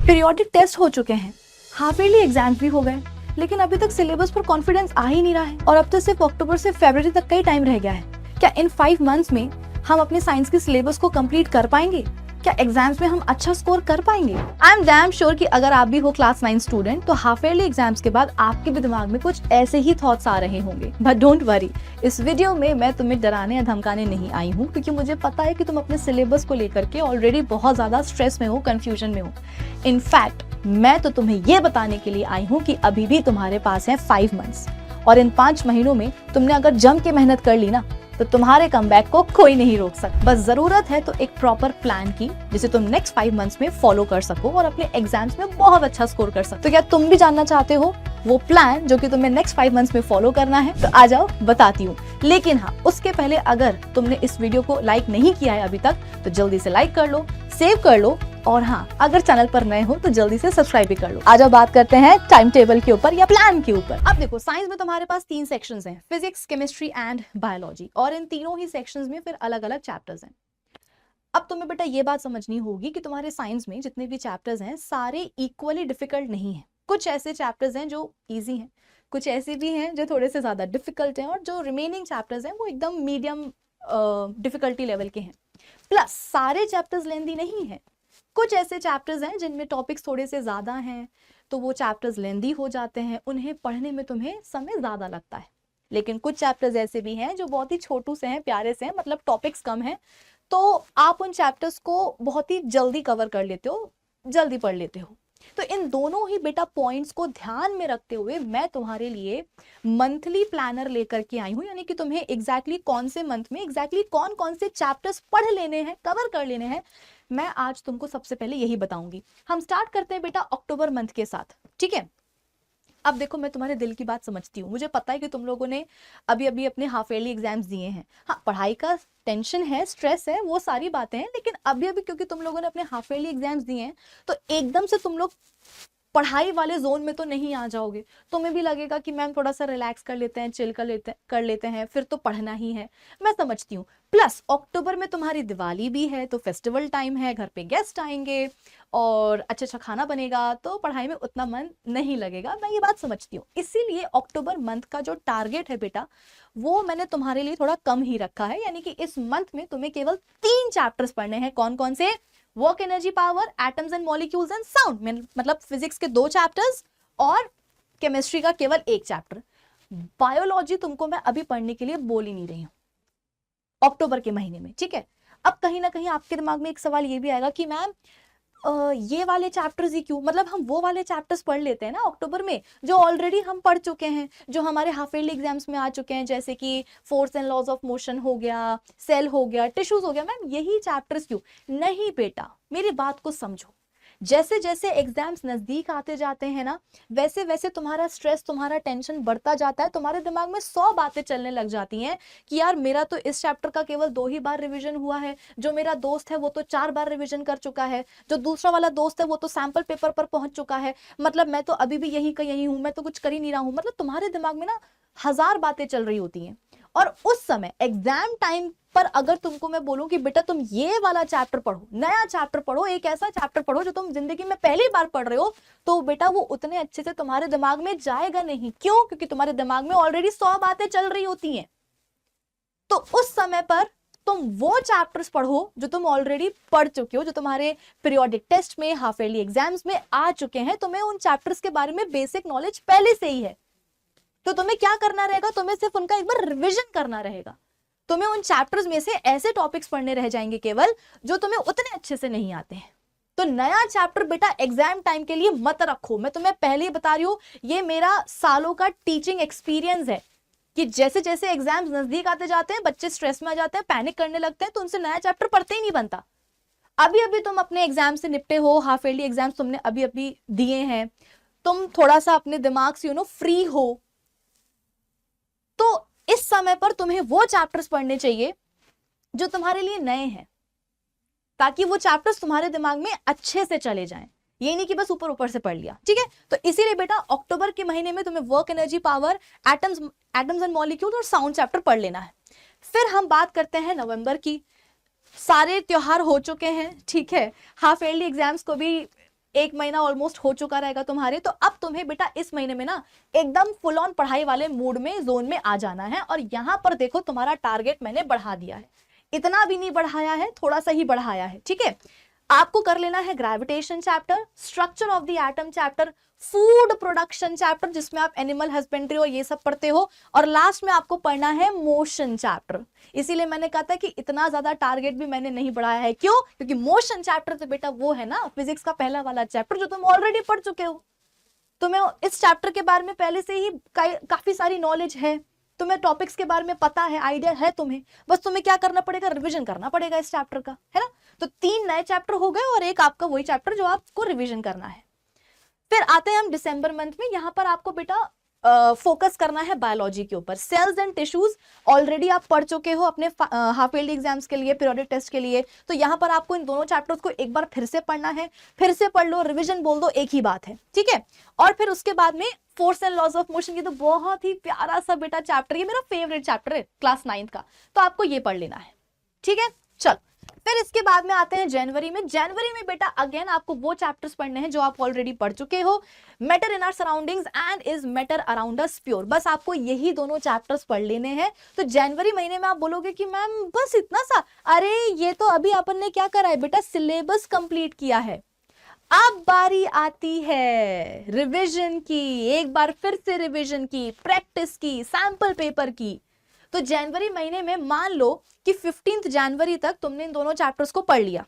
Periodic test हो चुके हैं, हाफ ईयरली एग्जाम्स भी हो गए, लेकिन अभी तक सिलेबस पर कॉन्फिडेंस आ ही नहीं रहा है और अब तो सिर्फ अक्टूबर से फरवरी तक का ही टाइम रह गया है। क्या इन 5 मंथ्स में हम अपने साइंस की सिलेबस को कंप्लीट कर पाएंगे? क्या एग्जाम्स में हम अच्छा स्कोर कर पाएंगे? आई एम डैम श्योर कि अगर आप भी हो क्लास 9 स्टूडेंट तो हाफ ईयरली एग्जाम्स के बाद आपके भी दिमाग में कुछ ऐसे ही थॉट्स आ रहे होंगे। बट डोंट वरी, इस वीडियो में मैं तुम्हें डराने या धमकाने नहीं आई हूँ, क्योंकि मुझे पता है कि तुम अपने सिलेबस को लेकर के ऑलरेडी बहुत ज्यादा स्ट्रेस में हो, कंफ्यूजन में हो। इनफैक्ट मैं तो तुम्हें ये बताने के लिए आई हूँ कि अभी भी तुम्हारे पास है 5 मंथ्स और इन 5 महीनों में तुमने अगर जम के मेहनत कर ली ना तो तुम्हारे कमबैक को कोई नहीं रोक सकता। बस जरूरत है तो एक प्रॉपर प्लान की, जिसे तुम नेक्स्ट 5 मंथ्स में फॉलो कर सको और अपने एग्जाम्स में बहुत अच्छा स्कोर कर सको। तो क्या तुम भी जानना चाहते हो वो प्लान जो कि तुम्हें नेक्स्ट 5 मंथ्स में फॉलो करना है? तो आ जाओ बताती हूँ। लेकिन हाँ, उसके पहले अगर तुमने इस वीडियो को लाइक नहीं किया है अभी तक तो जल्दी से लाइक कर लो, सेव कर लो और हाँ, अगर चैनल पर नए हो तो जल्दी से सब्सक्राइब भी कर लो। आज बात करते हैं टाइम टेबल के ऊपर या प्लान के ऊपर। अब देखो, साइंस में तुम्हारे पास 3 सेक्शंस हैं, फिजिक्स, केमिस्ट्री एंड बायोलॉजी, और इन तीनों ही सेक्शंस में फिर अलग अलग चैप्टर्स हैं। अब तुम्हें बेटा ये बात समझनी होगी कि तुम्हारे साइंस में जितने भी चैप्टर्स हैं सारे इक्वली डिफिकल्ट नहीं है। कुछ ऐसे चैप्टर्स हैं जो इजी हैं, कुछ ऐसे भी हैं जो थोड़े से ज्यादा डिफिकल्ट हैं, और जो रिमेनिंग चैप्टर्स हैं वो एकदम मीडियम डिफिकल्टी लेवल के हैं। प्लस सारे चैप्टर्स लेंदी नहीं है, कुछ ऐसे चैप्टर्स हैं जिनमें टॉपिक्स थोड़े से ज्यादा हैं तो वो चैप्टर्स लेंदी हो जाते हैं, उन्हें पढ़ने में तुम्हें समय ज्यादा लगता है। लेकिन कुछ चैप्टर्स ऐसे भी हैं जो बहुत ही छोटू से हैं, प्यारे से हैं, मतलब टॉपिक्स कम हैं, तो आप उन चैप्टर्स को बहुत ही जल्दी कवर कर लेते हो, जल्दी पढ़ लेते हो। तो इन दोनों ही बेटा पॉइंट्स को ध्यान में रखते हुए मैं तुम्हारे लिए मंथली प्लानर लेकर के आई हूं, यानी कि तुम्हें एग्जैक्टली कौन से मंथ में एग्जैक्टली कौन कौन से चैप्टर्स पढ़ लेने हैं, कवर कर लेने हैं, मैं आज तुमको सबसे पहले यही बताऊंगी। हम स्टार्ट करते हैं बेटा अक्टूबर मंथ के साथ, ठीक है? अब देखो, मैं तुम्हारे दिल की बात समझती हूँ, मुझे पता है कि तुम लोगों ने अभी अभी अपने हाफ ईयरली एग्जाम्स दिए हैं। हाँ, पढ़ाई का टेंशन है, स्ट्रेस है, वो सारी बातें हैं, लेकिन अभी अभी क्योंकि तुम लोगों ने अपने हाफ ईयरली एग्जाम्स दिए हैं तो एकदम से तुम लोग पढ़ाई वाले जोन में तो नहीं आ जाओगे। तुम्हें भी लगेगा कि मैम थोड़ा सा रिलैक्स कर लेते हैं, चिल कर लेते हैं, फिर तो पढ़ना ही है, मैं समझती हूँ। प्लस अक्टूबर में तुम्हारी दिवाली भी है तो फेस्टिवल टाइम है, घर पे गेस्ट आएंगे और अच्छा अच्छा खाना बनेगा, तो पढ़ाई में उतना मन नहीं लगेगा, मैं ये बात समझती हूँ। इसीलिए अक्टूबर मंथ का जो टारगेट है बेटा वो मैंने तुम्हारे लिए थोड़ा कम ही रखा है, यानी कि इस मंथ में तुम्हें केवल 3 चैप्टर्स पढ़ने हैं। कौन कौन से? Work, energy, power, atoms and molecules and sound, मतलब फिजिक्स के 2 चैप्टर्स और केमिस्ट्री का केवल 1 चैप्टर। बायोलॉजी तुमको मैं अभी पढ़ने के लिए बोल ही नहीं रही हूँ अक्टूबर के महीने में, ठीक है? अब कहीं ना कहीं आपके दिमाग में एक सवाल ये भी आएगा कि मैम ये वाले चैप्टर्स ही क्यों, मतलब हम वो वाले चैप्टर्स पढ़ लेते हैं ना अक्टूबर में जो ऑलरेडी हम पढ़ चुके हैं, जो हमारे हाफ ईयरली एग्जाम्स में आ चुके हैं, जैसे कि force and laws of motion हो गया, सेल हो गया, टिश्यूज हो गया। मैम यही चैप्टर्स क्यों? नहीं बेटा, मेरी बात को समझो। जैसे जैसे एग्जाम्स नजदीक आते जाते हैं ना, वैसे वैसे तुम्हारा स्ट्रेस, तुम्हारा टेंशन बढ़ता जाता है, तुम्हारे दिमाग में 100 बातें चलने लग जाती हैं कि यार मेरा तो इस चैप्टर का केवल 2 ही बार रिवीजन हुआ है, जो मेरा दोस्त है वो तो 4 बार रिवीजन कर चुका है, जो दूसरा वाला दोस्त है वो तो सैंपल पेपर पर पहुंच चुका है, मतलब मैं तो अभी भी यही का यही हूं, मैं तो कुछ कर ही नहीं रहा हूं। मतलब तुम्हारे दिमाग में ना 1000 बातें चल रही होती हैं। और उस समय एग्जाम टाइम पर अगर तुमको मैं बोलूं कि बेटा तुम ये वाला चैप्टर पढ़ो, नया चैप्टर पढ़ो, एक ऐसा चैप्टर पढ़ो जो तुम जिंदगी में पहली बार पढ़ रहे हो, तो बेटा वो उतने अच्छे से तुम्हारे दिमाग में जाएगा नहीं। क्यों? क्योंकि तुम्हारे दिमाग में ऑलरेडी 100 बातें चल रही होती हैं। तो उस समय पर तुम वो चैप्टर्स पढ़ो जो तुम ऑलरेडी पढ़ चुके हो, जो तुम्हारे पीरियोडिक टेस्ट में, हाफ ईयरली एग्जाम्स में आ चुके हैं। तुम्हें उन चैप्टर्स के बारे में बेसिक नॉलेज पहले से ही है, तो तुम्हें क्या करना रहेगा? तुम्हें सिर्फ उनका एक बार रिवीजन करना रहेगा। तुम्हें उन चैप्टर्स में से ऐसे टॉपिक्स पढ़ने रह जाएंगे केवल जो तुम्हें उतने अच्छे से नहीं आते हैं। तो नया चैप्टर बेटा एग्जाम टाइम के लिए मत रखो, मैं तुम्हें पहले ही बता रही हूं, ये मेरा सालों का टीचिंग एक्सपीरियंस है कि जैसे जैसे एग्जाम्स नजदीक आते जाते हैं बच्चे स्ट्रेस में आ जाते हैं, पैनिक करने लगते हैं, तो उनसे नया चैप्टर पढ़ते ही नहीं बनता। अभी अभी तुम अपने एग्जाम से निपटे हो, हाफ ईयरली एग्जाम्स तुमने अभी अभी दिए हैं, तुम थोड़ा सा अपने दिमाग से फ्री हो, तो इस समय पर तुम्हें वो चैप्टर्स पढ़ने चाहिए जो तुम्हारे लिए नए हैं, ताकि वो चैप्टर्स तुम्हारे दिमाग में अच्छे से चले जाएं। ये नहीं कि बस ऊपर ऊपर से पढ़ लिया, ठीक है? तो इसीलिए बेटा अक्टूबर के महीने में तुम्हें work, energy, power, atoms and molecules और साउंड चैप्टर पढ़ लेना है। फिर हम बात करते हैं नवंबर की। सारे त्योहार हो चुके हैं, ठीक है? हाफ ईयरली एग्जाम्स को भी 1 महीना ऑलमोस्ट हो चुका रहेगा तुम्हारे, तो अब तुम्हें बेटा इस महीने में ना एकदम फुल ऑन पढ़ाई वाले मूड में, जोन में आ जाना है। और यहाँ पर देखो तुम्हारा टारगेट मैंने बढ़ा दिया है, इतना भी नहीं बढ़ाया है, थोड़ा सा ही बढ़ाया है, ठीक है। आपको कर लेना है gravitation chapter, structure of the atom chapter, food production chapter जिसमें आप एनिमल हस्बेंड्री और ये सब पढ़ते हो, और लास्ट में आपको पढ़ना है मोशन चैप्टर। इसीलिए मैंने कहा था कि इतना ज्यादा टारगेट भी मैंने नहीं बढ़ाया है। क्यों? क्योंकि मोशन चैप्टर तो बेटा वो है ना फिजिक्स का पहला वाला चैप्टर जो तुम ऑलरेडी पढ़ चुके हो। तुम्हें इस चैप्टर के बारे में पहले से ही काफी सारी नॉलेज है, तुम्हें टॉपिक्स के बारे में पता है, आइडिया है तुम्हें, बस तुम्हें क्या करना पड़ेगा, रिवीजन करना पड़ेगा इस चैप्टर का, है ना। तो 3 नए चैप्टर हो गए और एक आपका वही चैप्टर जो आपको रिवीजन करना है। फिर आते हैं हम दिसंबर मंथ में। यहाँ पर आपको बेटा फोकस करना है बायोलॉजी के ऊपर। सेल्स एंड टिश्यूज ऑलरेडी आप पढ़ चुके हो अपने हाफ ईयरली एग्जाम्स के लिए, पीरियोडिक टेस्ट के लिए, तो यहाँ पर आपको इन दोनों चैप्टर्स को एक बार फिर से पढ़ना है। फिर से पढ़ लो, रिवीजन बोल दो, एक ही बात है, ठीक है। और फिर उसके बाद में force and laws of motion, ये तो बहुत ही प्यारा सा बेटा चैप्टर, ये मेरा फेवरेट चैप्टर है क्लास 9th का, तो आपको ये पढ़ लेना है, ठीक है। चल फिर इसके बाद में आते हैं जनवरी में। जनवरी में बेटा अगेन आपको वो चैप्टर्स पढ़ने हैं जो आप ऑलरेडी पढ़ चुके हो, matter in our surroundings and is matter around us pure. बस आपको यही दोनों चैप्टर्स पढ़ लेने हैं। तो जनवरी महीने में आप बोलोगे कि मैम बस इतना सा, अरे ये तो अभी अपन ने क्या करा है बेटा, सिलेबस कंप्लीट किया है। अब बारी आती है रिवीजन की, एक बार फिर से रिवीजन की, प्रैक्टिस की, सैंपल पेपर की। तो जनवरी महीने में मान लो कि 15 जनवरी तक तुमने इन दोनों चैप्टर्स को पढ़ लिया।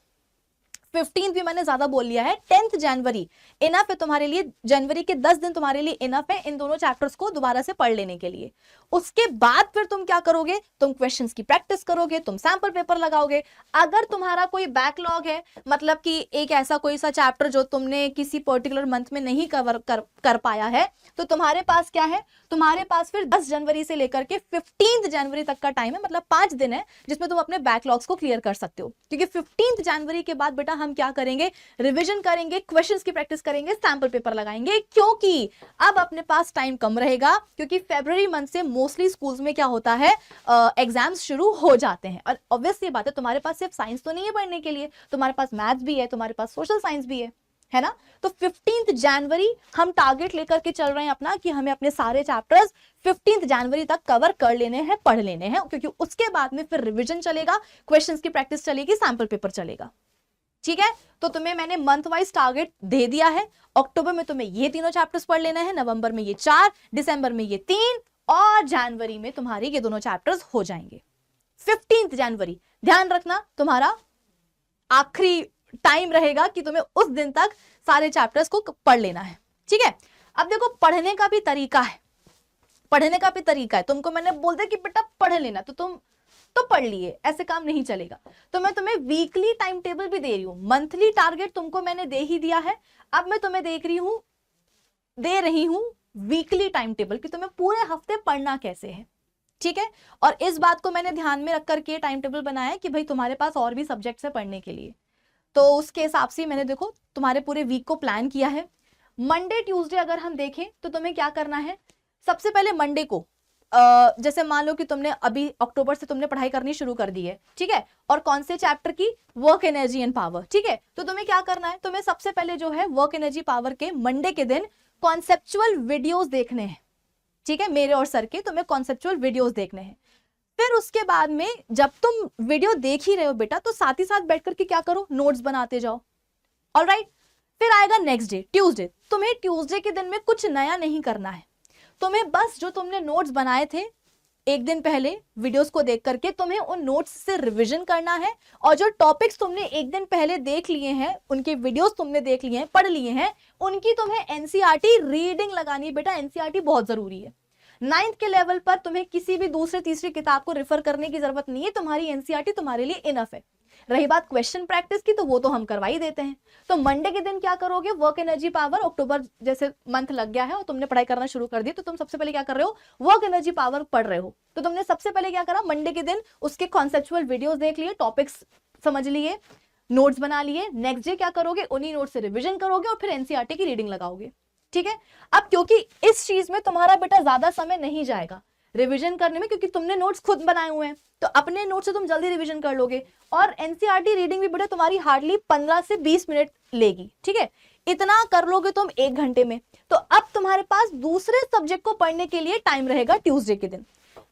15 भी मैंने ज्यादा बोल लिया है, 10th जनवरी इनफ है तुम्हारे लिए, जनवरी के 10 दिन तुम्हारे लिए इनफ है इन दोनों चैप्टर्स को दोबारा से पढ़ लेने के लिए। उसके बाद फिर तुम क्या करोगे, तुम क्वेश्चंस की प्रैक्टिस करोगे, तुम सैंपल पेपर लगाओगे। अगर तुम्हारा कोई बैकलॉग है, मतलब कि एक ऐसा कोई सा चैप्टर जो तुमने किसी पर्टिकुलर मंथ में नहीं कवर कर पाया है, तो तुम्हारे पास क्या है, तुम्हारे पास फिर 10 जनवरी से लेकर के 15 जनवरी तक का टाइम है, मतलब 5 दिन है जिसमें तुम अपने बैकलॉग्स को क्लियर कर सकते हो। क्योंकि 15 जनवरी के बाद बेटा हम क्या करेंगे, रिवीजन करेंगे, क्वेश्चंस की प्रैक्टिस करेंगे, सैंपल पेपर लगाएंगे, क्योंकि अब अपने पास टाइम कम रहेगा। क्योंकि फरवरी मंथ से मोस्टली स्कूल्स में क्या होता है, एग्जाम्स शुरू हो जाते हैं। और ऑब्वियस ये बात है, तुम्हारे पास सिर्फ साइंस तो नहीं है पढ़ने के लिए, तुम्हारे पास मैथ्स भी है, तुम्हारे पास सोशल साइंस भी है ना। तो 15 जनवरी हम टारगेट लेकर के चल रहे हैं अपना कि हमें अपने सारे चैप्टर्स 15 जनवरी तक कवर कर लेने हैं, पढ़ लेने हैं। क्योंकि उसके बाद में फिर रिवीजन चलेगा, क्वेश्चंस की प्रैक्टिस चलेगी, सैंपल पेपर चलेगा, ठीक है। तो तुम्हें मैंने मंथ वाइज टारगेट दे दिया है। अक्टूबर में तुम्हें ये तीनों चैप्टर्स पढ़ लेना है, नवंबर में ये 4, दिसंबर में ये 3 और जनवरी में तुम्हारे ये दोनों चैप्टर्स हो जाएंगे। 15 जनवरी ध्यान रखना, तुम्हारा आखिरी टाइम रहेगा कि तुम्हें उस दिन तक सारे चैप्टर्स को पढ़ लेना है, ठीक है। अब देखो पढ़ने का भी तरीका है, पढ़ने का भी तरीका है। तुमको मैंने बोल दिया कि बेटा पढ़ लेना, तो तुम तो पढ़ लिए, ऐसे काम नहीं चलेगा। तो मैं तुम्हें वीकली टाइम टेबल भी दे रही हूं, मंथली टारगेट तुमको मैंने दे ही दिया है। अब मैं तुम्हें दे रही हूं वीकली टाइम टेबल कि तुम्हें पूरे हफ्ते पढ़ना कैसे है, ठीक है। और इस बात को मैंने ध्यान में रख करके टाइम टेबल बनाया है कि भाई तुम्हारे पास और भी सब्जेक्ट्स है पढ़ने के लिए, तो उसके हिसाब से मैंने देखो तुम्हारे पूरे वीक को प्लान किया है। मंडे ट्यूसडे अगर हम देखें तो तुम्हें क्या करना है, सबसे पहले मंडे को जैसे मान लो कि तुमने अभी अक्टूबर से तुमने पढ़ाई करनी शुरू कर दी है, ठीक है, और कौन से चैप्टर की, वर्क एनर्जी एंड पावर, ठीक है। तो तुम्हें क्या करना है, तुम्हें सबसे पहले जो है वर्क एनर्जी पावर के मंडे के दिन कॉन्सेप्चुअल वीडियोस देखने हैं, ठीक है, मेरे और सर के तुम्हें कॉन्सेप्चुअल वीडियोस देखने हैं। फिर उसके बाद में जब तुम वीडियो देख ही रहे हो बेटा, तो साथ ही साथ बैठ करके क्या करो, नोट्स बनाते जाओ, ऑलराइट। फिर आएगा नेक्स्ट डे ट्यूसडे, तुम्हें ट्यूसडे के दिन में कुछ नया नहीं करना है, तुम्हें बस जो तुमने नोट्स बनाए थे एक दिन पहले वीडियोस को देख करके तुम्हें उन नोट्स से रिवीजन करना है, और जो टॉपिक्स तुमने एक दिन पहले देख लिए हैं, उनके वीडियोस तुमने देख लिए हैं, पढ़ लिए हैं, उनकी तुम्हें एनसीईआरटी रीडिंग लगानी है बेटा। एनसीईआरटी बहुत जरूरी है। 9th के लेवल पर तुम्हें किसी भी दूसरे तीसरी किताब को रेफर करने की जरूरत नहीं है, तुम्हारी एनसीईआरटी तुम्हारे लिए इनफ है। रही बात क्वेश्चन प्रैक्टिस की, तो वो तो हम करवा ही देते हैं। तो मंडे के दिन क्या करोगे, वर्क एनर्जी पावर, अक्टूबर जैसे मंथ लग गया है और तुमने पढ़ाई करना शुरू कर दी, तो तुम सबसे पहले क्या कर रहे हो, वर्क एनर्जी पावर पढ़ रहे हो। तो तुमने सबसे पहले क्या करा, मंडे के दिन उसके कॉन्सेप्चुअल वीडियोस देख लिए, टॉपिक्स समझ लिए, नोट्स बना लिए। नेक्स्ट डे क्या करोगे, उन्हीं नोट्स से रिविजन करोगे और फिर एनसीईआरटी की रीडिंग लगाओगे, ठीक है। अब क्योंकि इस चीज में तुम्हारा बेटा ज्यादा समय नहीं जाएगा रिवीजन करने में, क्योंकि तुमने नोट्स खुद बनाए हुए हैं, तो अपने नोट्स से तुम जल्दी रिवीजन कर लोगे। और एनसीईआरटी रीडिंग भी बेटा तुम्हारी हार्डली 15 से 20 मिनट लेगी, ठीक है। इतना कर लोगे तुम 1 घंटे में। तो अब तुम्हारे पास दूसरे सब्जेक्ट को पढ़ने के लिए टाइम रहेगा ट्यूसडे के दिन।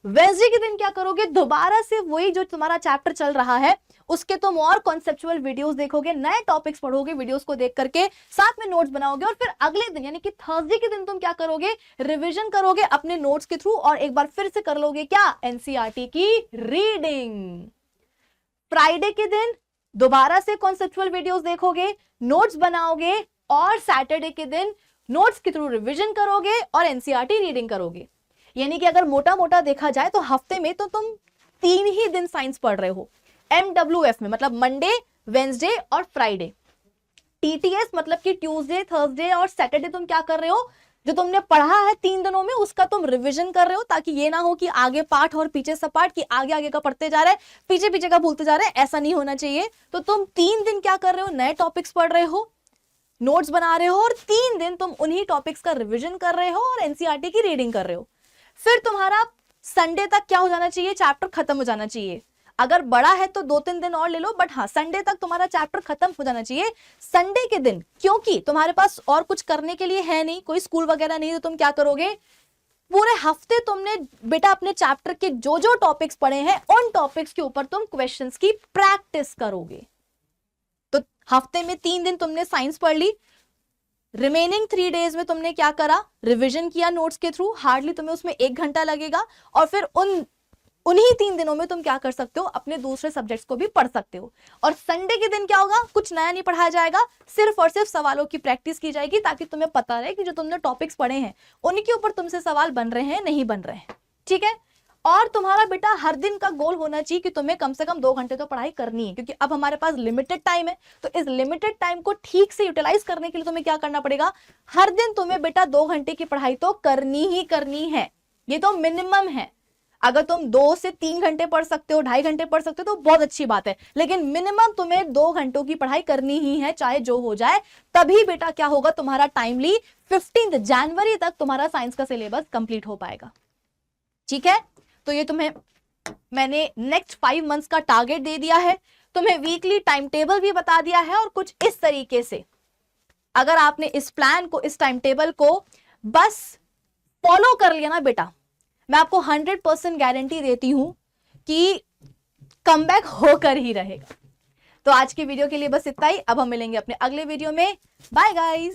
वेडनेसडे के दिन क्या करोगे, दोबारा से वही जो तुम्हारा चैप्टर चल रहा है उसके तुम और कॉन्सेप्चुअल वीडियोस देखोगे, नए टॉपिक्स पढ़ोगे, वीडियोस को देख करके साथ में नोट्स बनाओगे, और फिर अगले दिन यानी कि थर्सडे के दिन तुम क्या करोगे, रिवीजन करोगे अपने नोट्स के थ्रू, और एक बार फिर से कर लोगे क्या, एनसीईआरटी की रीडिंग। फ्राइडे के दिन दोबारा से कॉन्सेप्चुअल वीडियोस देखोगे, नोट्स बनाओगे, और सैटरडे के दिन नोट्स के थ्रू रिवीजन करोगे और एनसीईआरटी रीडिंग करोगे। यानी कि अगर मोटा मोटा देखा जाए तो हफ्ते में तो तुम 3 ही दिन साइंस पढ़ रहे हो MWF में, मतलब मंडे, वेंसडे और फ्राइडे। TTS मतलब कि ट्यूसडे, थर्सडे और सैटरडे तुम क्या कर रहे हो, जो तुमने पढ़ा है 3 दिनों में उसका तुम रिवीजन कर रहे हो, ताकि ये ना हो कि आगे पाठ और पीछे सब पाठ, कि आगे आगे का पढ़ते जा रहे हैं, पीछे पीछे का भूलते जा रहे हैं, ऐसा नहीं होना चाहिए। तो तुम 3 दिन क्या कर रहे हो, नए टॉपिक्स पढ़ रहे हो, नोट्स बना रहे हो, और 3 दिन तुम उन्हीं टॉपिक्स का रिवीजन कर रहे हो और एनसीईआरटी की रीडिंग कर रहे हो। फिर तुम्हारा संडे तक क्या हो जाना चाहिए, चैप्टर खत्म हो जाना चाहिए। अगर बड़ा है तो 2-3 दिन और ले लो, बट हाँ संडे तक तुम्हारा चैप्टर खत्म हो जाना चाहिए। संडे के दिन क्योंकि तुम्हारे पास और कुछ करने के लिए है नहीं, कोई स्कूल वगैरह नहीं, तो तुम क्या करोगे, पूरे हफ्ते तुमने बेटा अपने चैप्टर के जो जो टॉपिक्स पढ़े हैं उन टॉपिक्स के ऊपर तुम क्वेश्चंस की प्रैक्टिस करोगे। तो हफ्ते में 3 दिन तुमने साइंस पढ़ ली, रिमेनिंग 3 डेज में तुमने क्या करा, रिवीजन किया नोट्स के थ्रू, हार्डली तुम्हें उसमें 1 घंटा लगेगा, और फिर उन्हीं 3 दिनों में तुम क्या कर सकते हो, अपने दूसरे सब्जेक्ट्स को भी पढ़ सकते हो। और संडे के दिन क्या होगा, कुछ नया नहीं पढ़ाया जाएगा, सिर्फ और सिर्फ सवालों की प्रैक्टिस की जाएगी, ताकि तुम्हें पता रहे कि जो तुमने टॉपिक्स पढ़े हैं उनके ऊपर तुमसे सवाल बन रहे हैं नहीं बन रहे हैं, ठीक है। और तुम्हारा बेटा हर दिन का गोल होना चाहिए कि तुम्हें कम से कम 2 घंटे तो पढ़ाई करनी है, क्योंकि अब हमारे पास लिमिटेड टाइम है। तो इस लिमिटेड टाइम को ठीक से यूटिलाइज करने के लिए तुम्हें क्या करना पड़ेगा, हर दिन तुम्हें बेटा 2 घंटे की पढ़ाई तो करनी ही करनी है, ये तो मिनिमम है। अगर तुम 2 से 3 घंटे पढ़ सकते हो, 2.5 घंटे पढ़ सकते हो तो बहुत अच्छी बात है, लेकिन मिनिमम तुम्हें 2 घंटों की पढ़ाई करनी ही है, चाहे जो हो जाए। तभी बेटा क्या होगा, तुम्हारा टाइमली 15 जनवरी तक तुम्हारा साइंस का सिलेबस कंप्लीट हो पाएगा, ठीक है। तो ये तुम्हें मैंने नेक्स्ट 5 मंथ्स का टारगेट दे दिया है, तुम्हें वीकली टाइम टेबल भी बता दिया है, और कुछ इस तरीके से अगर आपने इस प्लान को, इस टाइम टेबल को बस फॉलो कर लिया ना बेटा, मैं आपको 100% गारंटी देती हूं कि कमबैक होकर ही रहेगा। तो आज की वीडियो के लिए बस इतना ही, अब हम मिलेंगे अपने अगले वीडियो में। Bye guys.